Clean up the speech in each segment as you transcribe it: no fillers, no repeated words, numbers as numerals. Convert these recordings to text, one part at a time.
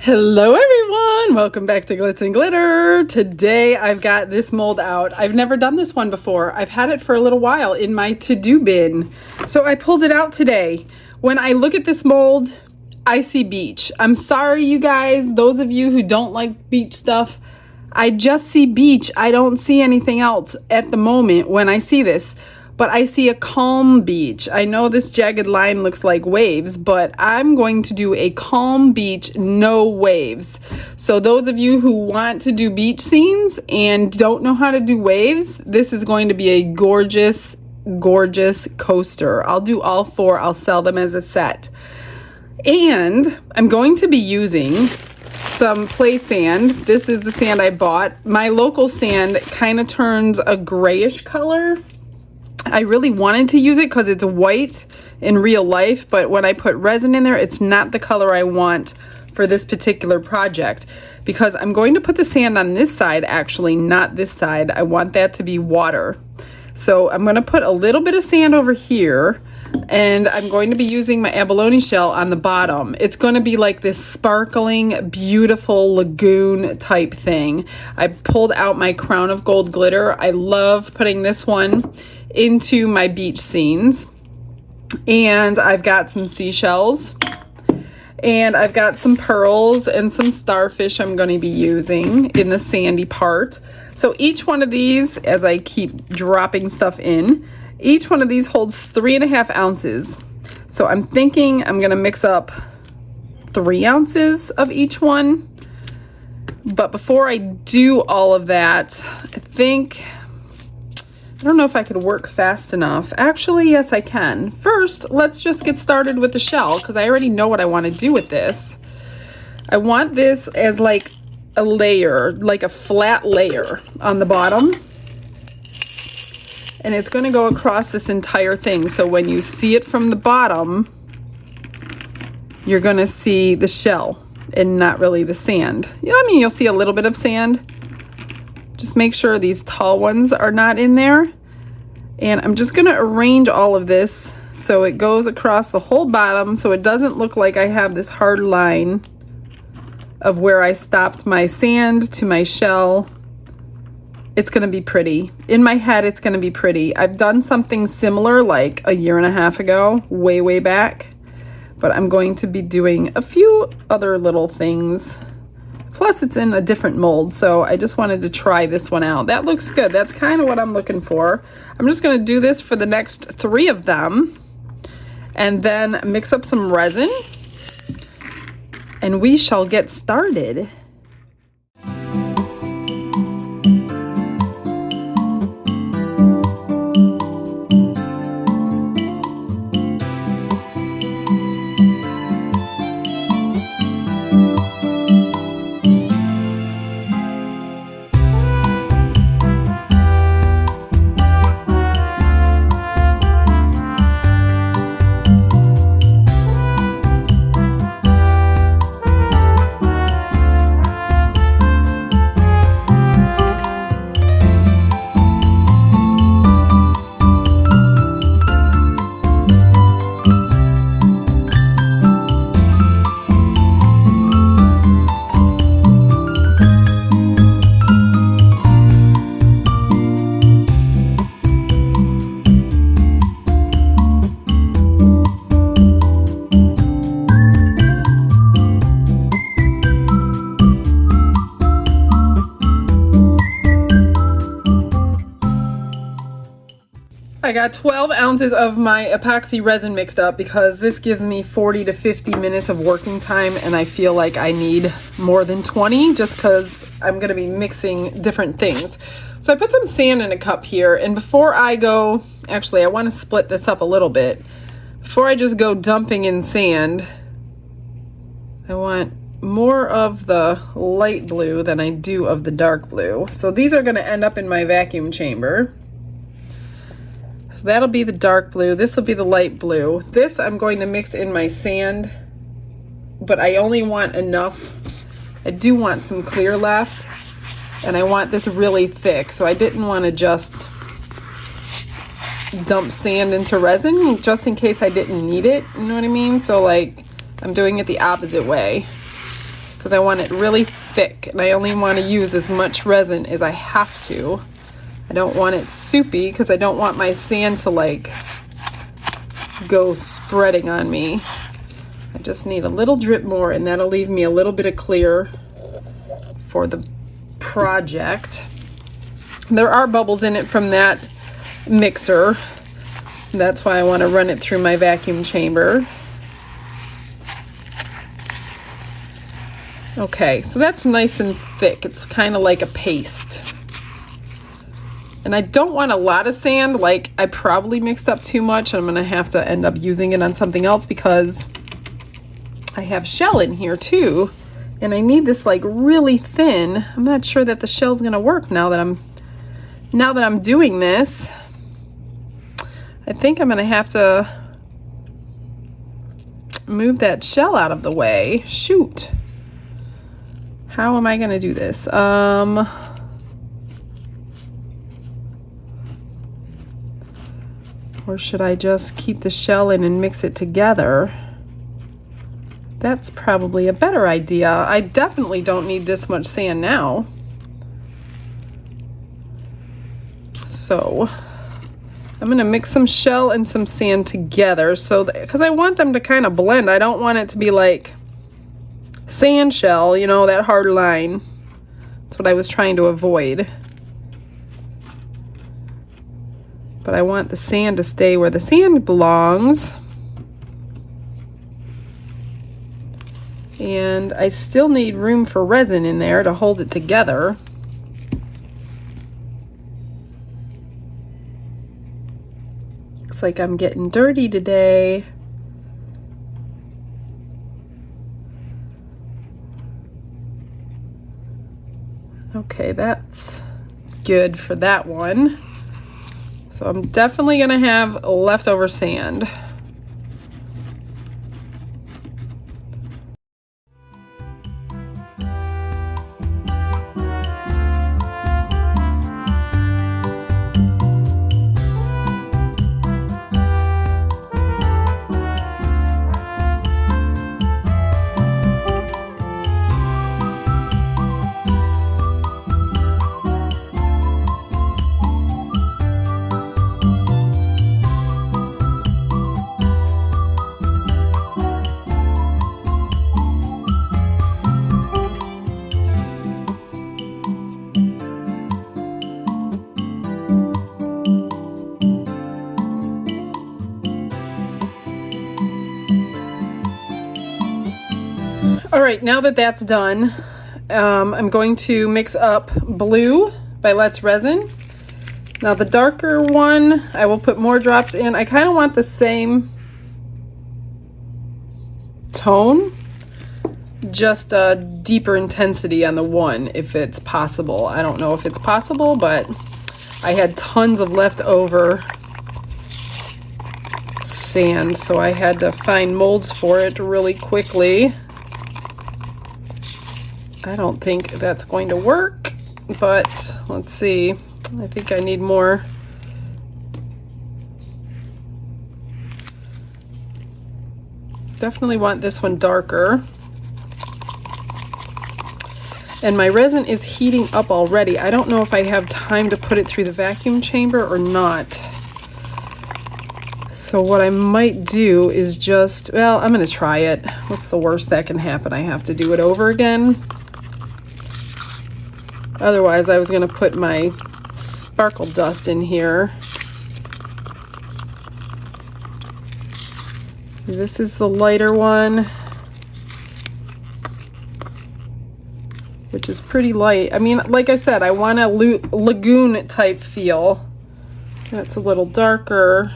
Hello everyone, welcome back to Glitz and Glitter. Today I've got this mold out. I've never done this one before. I've had it for a little while in my to-do bin. So I pulled it out today. When I look at this mold, I see beach. I'm sorry you guys, those of you who don't like beach stuff, I just see beach. I don't see anything else at the moment when I see this. But I see a calm beach. I know this jagged line looks like waves, but I'm going to do a calm beach, no waves. So those of you who want to do beach scenes and don't know how to do waves, this is going to be a gorgeous, gorgeous coaster. I'll do all four. I'll sell them as a set. And I'm going to be using some play sand. This is the sand I bought. My local sand kind of turns a grayish color. I really wanted to use it because it's white in real life, but when I put resin in there, it's not the color I want for this particular project, because I'm going to put the sand on this side, actually, not this side. I want that to be water. So I'm going to put a little bit of sand over here, and I'm going to be using my abalone shell on the bottom. It's going to be like this sparkling, beautiful lagoon type thing. I pulled out my Crown of Gold glitter. I love putting this one into my beach scenes. And I've got some seashells, and I've got some pearls and some starfish I'm going to be using in the sandy part. So each one of these, as I keep dropping stuff in, each one of these holds 3.5 ounces. So I'm thinking I'm going to mix up 3 ounces of each one. But before I do all of that, I don't know if I could work fast enough. Actually, yes, I can. First, let's just get started with the shell, because I already know what I want to do with this. I want this as like a layer, like a flat layer on the bottom. And it's going to go across this entire thing. So when you see it from the bottom, you're going to see the shell and not really the sand. Yeah, I mean, you'll see a little bit of sand. Just make sure these tall ones are not in there. And I'm just going to arrange all of this so it goes across the whole bottom, so it doesn't look like I have this hard line of where I stopped my sand to my shell. It's going to be pretty. In my head, it's going to be pretty. I've done something similar like a 1.5 years ago, way back. But I'm going to be doing a few other little things. Plus, it's in a different mold, so I just wanted to try this one out. That looks good. That's kind of what I'm looking for. I'm just going to do this for the next 3 of them, and then mix up some resin, and we shall get started. I got 12 ounces of my epoxy resin mixed up because this gives me 40 to 50 minutes of working time, and I feel like I need more than 20 just because I'm going to be mixing different things. So I put some sand in a cup here, and before I go, actually I want to split this up a little bit. Before I just go dumping in sand, I want more of the light blue than I do of the dark blue. So these are going to end up in my vacuum chamber. So that'll be the dark blue. This will be the light blue. This I'm going to mix in my sand, but I only want enough. I do want some clear left, and I want this really thick, so I didn't want to just dump sand into resin just in case I didn't need it, you know what I mean? So like I'm doing it the opposite way. because I want it really thick, and I only want to use as much resin as I have to. I don't want it soupy because I don't want my sand to like go spreading on me. I just need a little drip more, and that'll leave me a little bit of clear for the project. There are bubbles in it from that mixer. That's why I want to run it through my vacuum chamber. Okay, so that's nice and thick. It's kind of like a paste. And I don't want a lot of sand. Like, I probably mixed up too much. I'm going to have to end up using it on something else because I have shell in here too. And I need this like really thin. I'm not sure that the shell's going to work now that I'm doing this. I think I'm going to have to move that shell out of the way. Shoot. How am I going to do this? Or should I just keep the shell in and mix it together? That's probably a better idea. I definitely don't need this much sand now. So I'm gonna mix some shell and some sand together because I want them to kind of blend. I don't want it to be like sand shell, you know, that hard line. That's what I was trying to avoid. But I want the sand to stay where the sand belongs. And I still need room for resin in there to hold it together. Looks like I'm getting dirty today. Okay, that's good for that one. So I'm definitely gonna have leftover sand. All right, now that that's done, I'm going to mix up Blue by Let's Resin. Now the darker one, I will put more drops in. I kind of want the same tone, just a deeper intensity on the one if it's possible. I don't know if it's possible, but I had tons of leftover sand, so I had to find molds for it really quickly. I don't think that's going to work, but let's see. I think I need more. Definitely want this one darker. And my resin is heating up already. I don't know if I have time to put it through the vacuum chamber or not. So what I might do is just, well, I'm gonna try it. What's the worst that can happen? I have to do it over again. Otherwise, I was gonna put my sparkle dust in here. This is the lighter one, which is pretty light. I mean, like I said, I want a lagoon type feel. That's a little darker.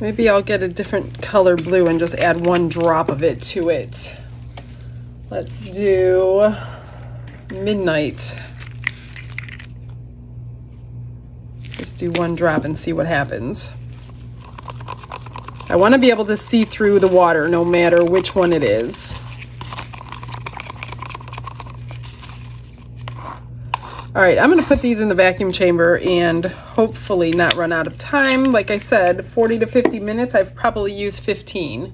Maybe I'll get a different color blue and just add one drop of it to it. Let's do Midnight. Just do one drop and see what happens. I want to be able to see through the water no matter which one it is. All right, I'm going to put these in the vacuum chamber and hopefully not run out of time. Like I said, 40 to 50 minutes. I've probably used 15.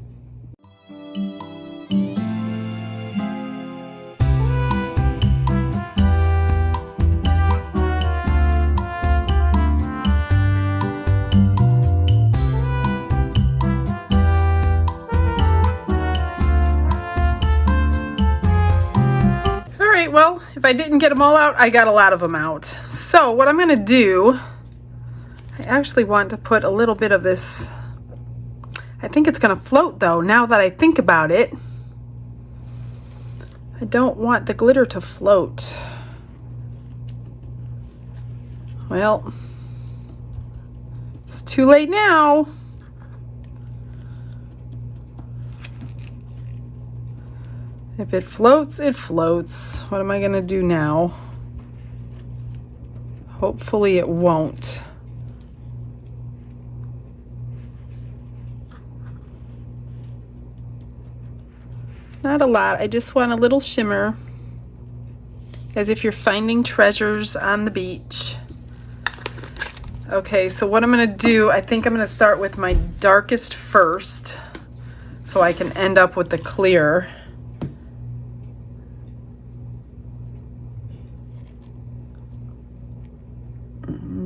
well, if I didn't get them all out, I got a lot of them out. So what I'm gonna do, I actually want to put a little bit of this, I think it's gonna float though, now that I think about it. I don't want the glitter to float. Well, it's too late now. If it floats, it floats. What am I gonna do now? Hopefully it won't. Not a lot, I just want a little shimmer, as if you're finding treasures on the beach. Okay, so what I'm gonna do, I think I'm gonna start with my darkest first, so I can end up with the clear.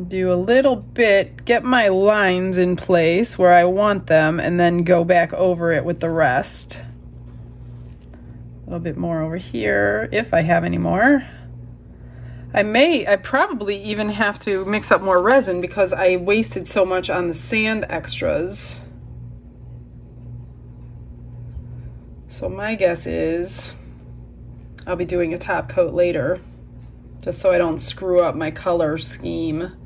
Do a little bit, get my lines in place where I want them, and then go back over it with the rest. A little bit more over here, if I have any more. I probably even have to mix up more resin because I wasted so much on the sand extras. So my guess is I'll be doing a top coat later, just so I don't screw up my color scheme.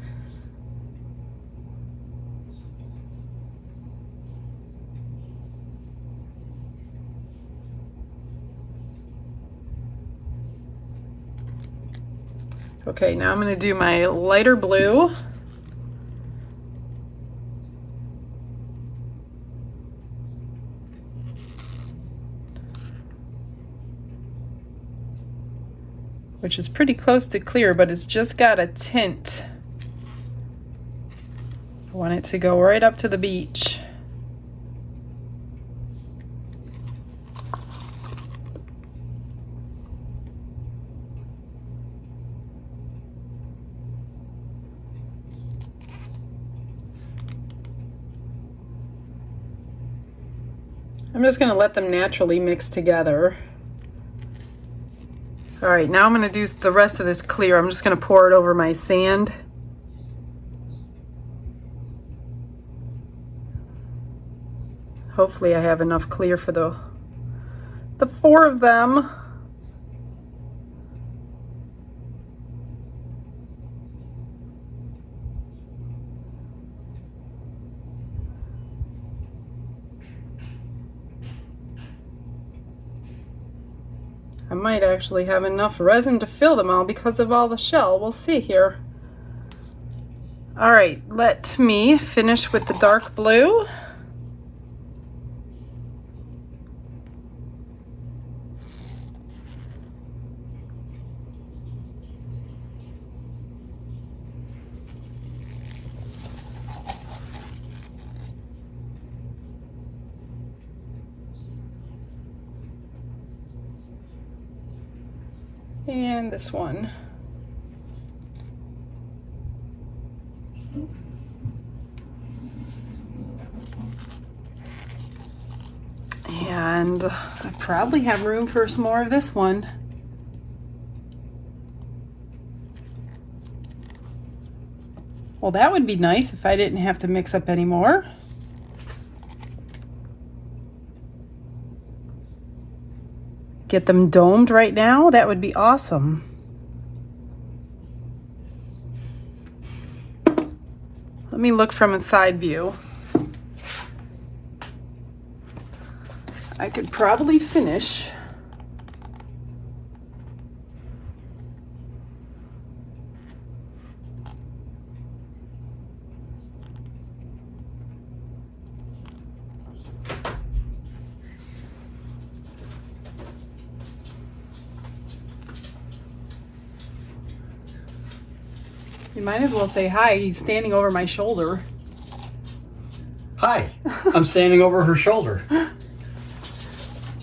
Okay, now I'm going to do my lighter blue. Which is pretty close to clear, but it's just got a tint. I want it to go right up to the beach. I'm just going to let them naturally mix together. All right, now I'm going to do the rest of this clear. I'm just going to pour it over my sand. Hopefully I have enough clear for the 4 of them. I might actually have enough resin to fill them all because of all the shell. We'll see here. All right, let me finish with the dark blue. And this one. And I probably have room for some more of this one. Well, that would be nice if I didn't have to mix up any more. Get them domed right now, that would be awesome. Let me look from a side view. I could probably finish. You might as well say hi. He's standing over my shoulder. Hi, I'm standing over her shoulder.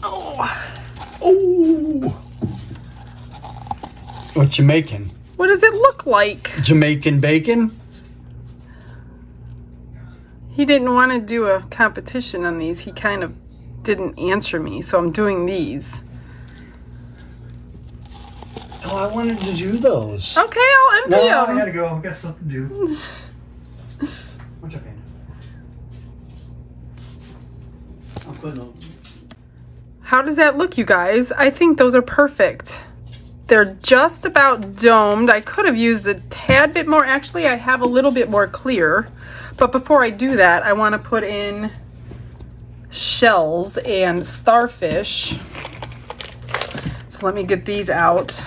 Oh. Oh. What you making? What does it look like? Jamaican bacon? He didn't want to do a competition on these. He kind of didn't answer me, so I'm doing these. Oh, I wanted to do those. Okay, I'll empty No, I them. gotta go. I got stuff to do. What's okay? I'm putting them. How does that look, you guys? I think those are perfect. They're just about domed. I could have used a tad bit more. Actually, I have a little bit more clear. But before I do that, I want to put in shells and starfish. So let me get these out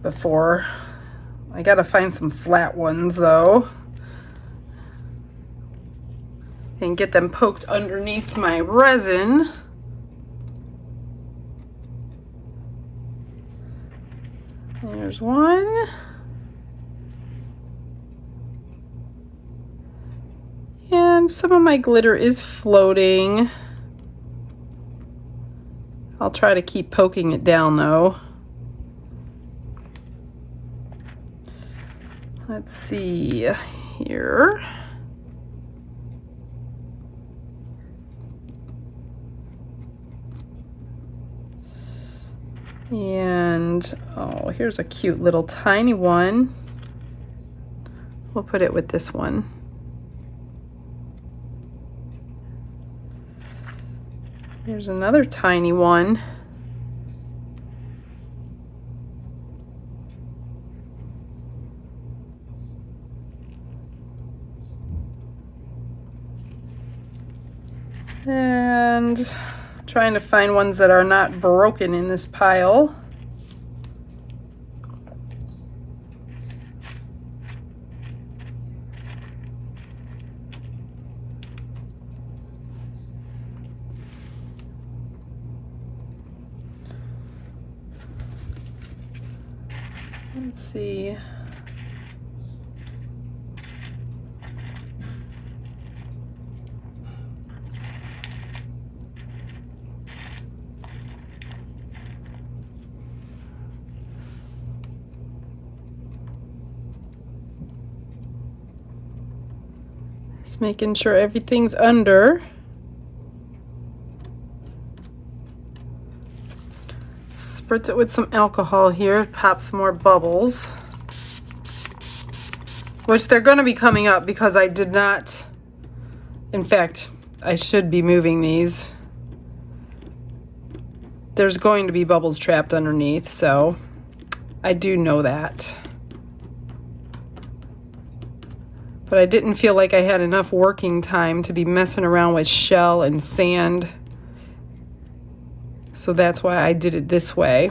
before. I gotta find some flat ones though. And get them poked underneath my resin. There's one. And some of my glitter is floating. I'll try to keep poking it down though. Let's see here. And oh, here's a cute little tiny one. We'll put it with this one. Here's another tiny one. And trying to find ones that are not broken in this pile. Let's see. Just making sure everything's under. Spritz it with some alcohol here, pop some more bubbles. Which they're going to be coming up because I did not, in fact, I should be moving these. There's going to be bubbles trapped underneath, so I do know that. But I didn't feel like I had enough working time to be messing around with shell and sand. So that's why I did it this way.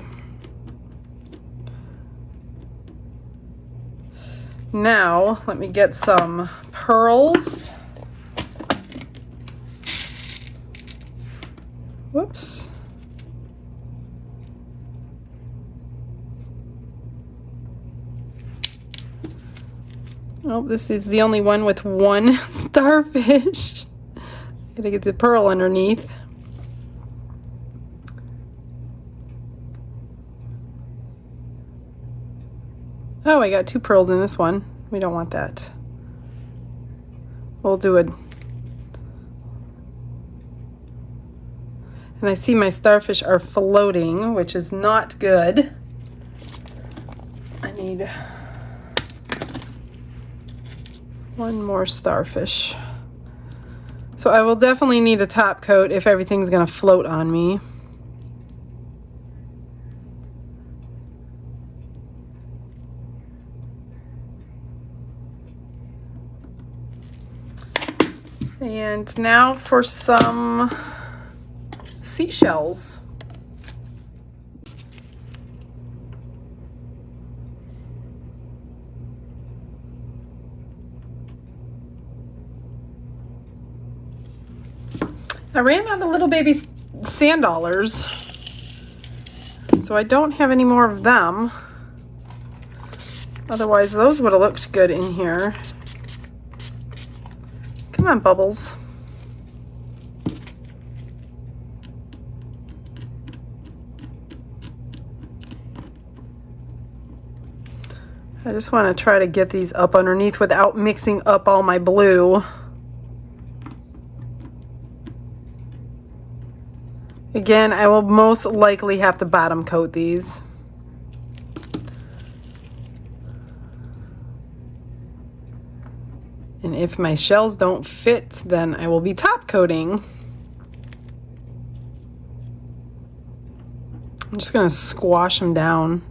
Now, let me get some pearls. Whoops. Oh, this is the only one with one starfish. Gotta get the pearl underneath. Oh, I got two pearls in this one. We don't want that. We'll do it. And I see my starfish are floating, which is not good. I need one more starfish. So I will definitely need a top coat if everything's gonna float on me. And now for some seashells. I ran out of little baby sand dollars, so I don't have any more of them. Otherwise, those would have looked good in here. Come on, bubbles. I just want to try to get these up underneath without mixing up all my blue. Again, I will most likely have to bottom coat these. And if my shells don't fit, then I will be top coating. I'm just gonna squash them down.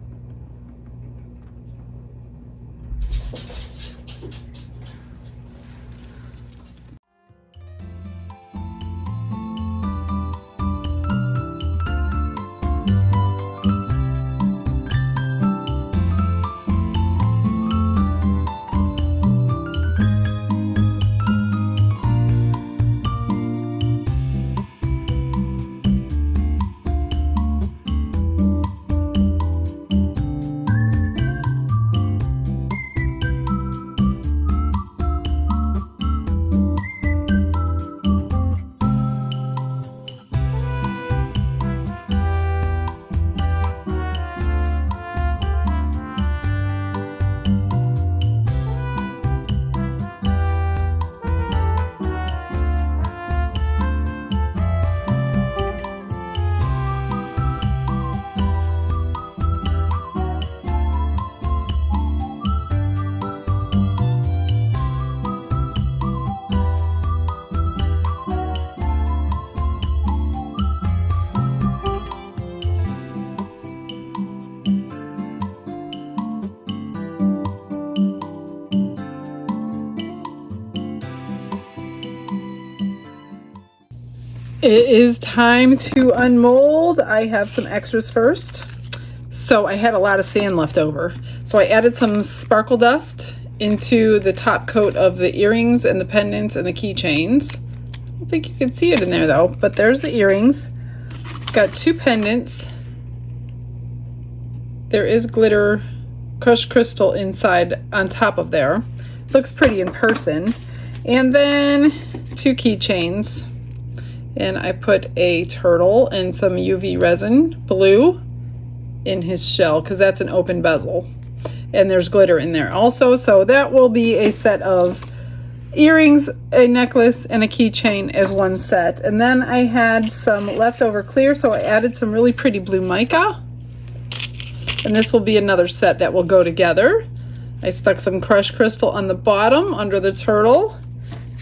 It is time to unmold. I have some extras first. So I had a lot of sand left over. So I added some sparkle dust into the top coat of the earrings and the pendants and the keychains. I don't think you can see it in there though, but there's the earrings. Got 2 pendants. There is glitter, crushed crystal inside on top of there. Looks pretty in person. And then 2 keychains. And I put a turtle and some UV resin blue in his shell because that's an open bezel. And there's glitter in there also. So that will be a set of earrings, a necklace, and a keychain as one set. And then I had some leftover clear, so I added some really pretty blue mica. And this will be another set that will go together. I stuck some crushed crystal on the bottom under the turtle.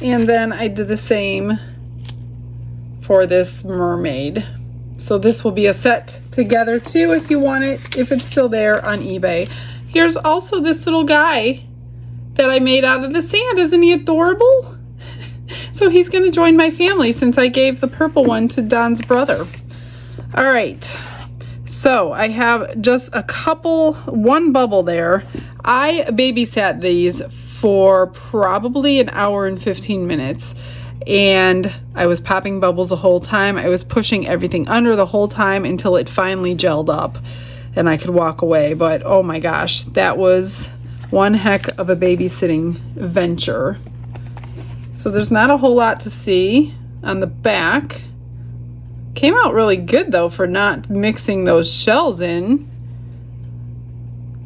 And then I did the same for this mermaid. So this will be a set together too if you want it, if it's still there on eBay. Here's also this little guy that I made out of the sand. Isn't he adorable? So he's going to join my family since I gave the purple one to Don's brother. All right. So I have just one bubble there. I babysat these for probably an hour and 15 minutes. And I was popping bubbles the whole time. I was pushing everything under the whole time until it finally gelled up and I could walk away. But oh my gosh, that was one heck of a babysitting venture. So there's not a whole lot to see on the back. Came out really good though for not mixing those shells in.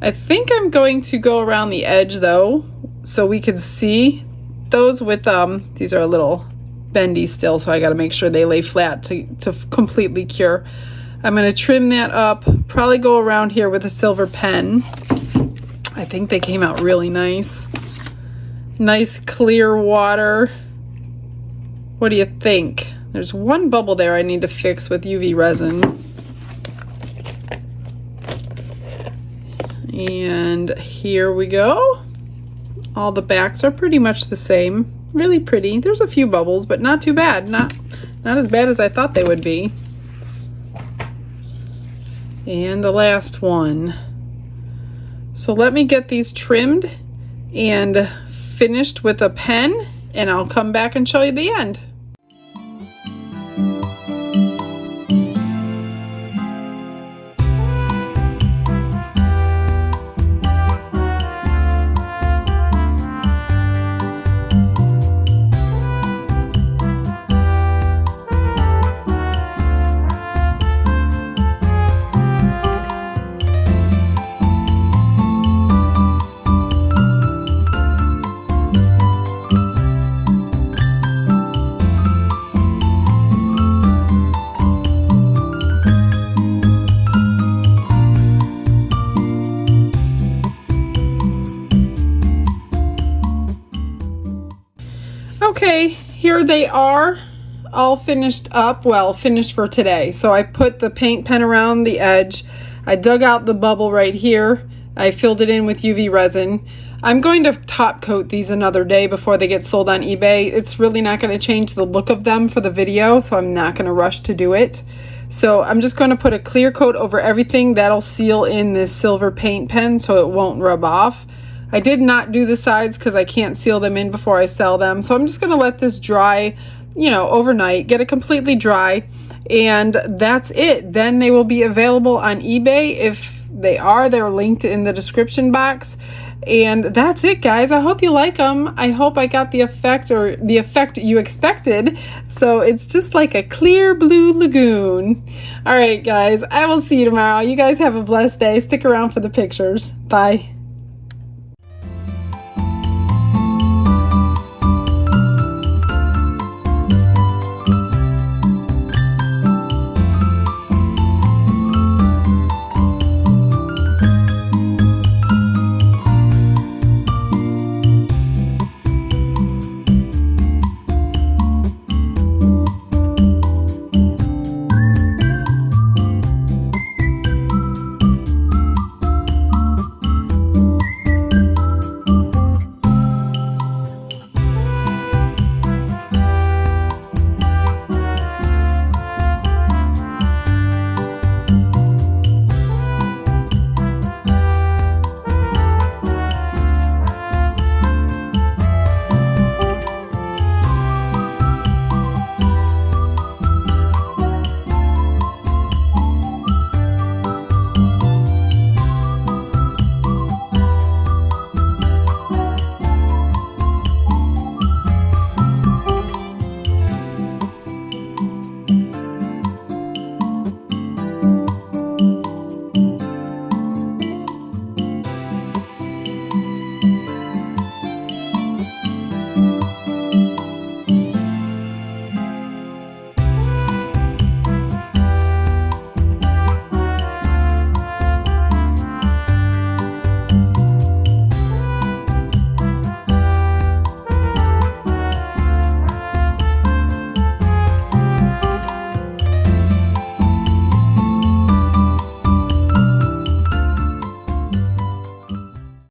I think I'm going to go around the edge though so we can see those with these are a little bendy still, so I got to make sure they lay flat to completely cure. I'm going to trim that up, probably go around here with a silver pen. I think they came out really nice. Nice clear water. What do you think? There's one bubble there I need to fix with UV resin. And here we go. All the backs are pretty much the same. Really pretty. There's a few bubbles, but not too bad. Not as bad as I thought they would be. And the last one. So let me get these trimmed and finished with a pen, and I'll come back and show you the end. they are all finished up, well, finished for today. So I put the paint pen around the edge. I dug out the bubble right here. I filled it in with UV resin. I'm going to top coat these another day before they get sold on eBay. It's really not going to change the look of them for the video, so I'm not going to rush to do it. So I'm just going to put a clear coat over everything. That'll seal in this silver paint pen so it won't rub off. I did not do the sides because I can't seal them in before I sell them. So I'm just going to let this dry, you know, overnight, get it completely dry, and that's it. Then they will be available on eBay. If they are, they're linked in the description box. And that's it, guys. I hope you like them. I hope I got the effect, or the effect you expected. So it's just like a clear blue lagoon. All right, guys, I will see you tomorrow. You guys have a blessed day. Stick around for the pictures. Bye.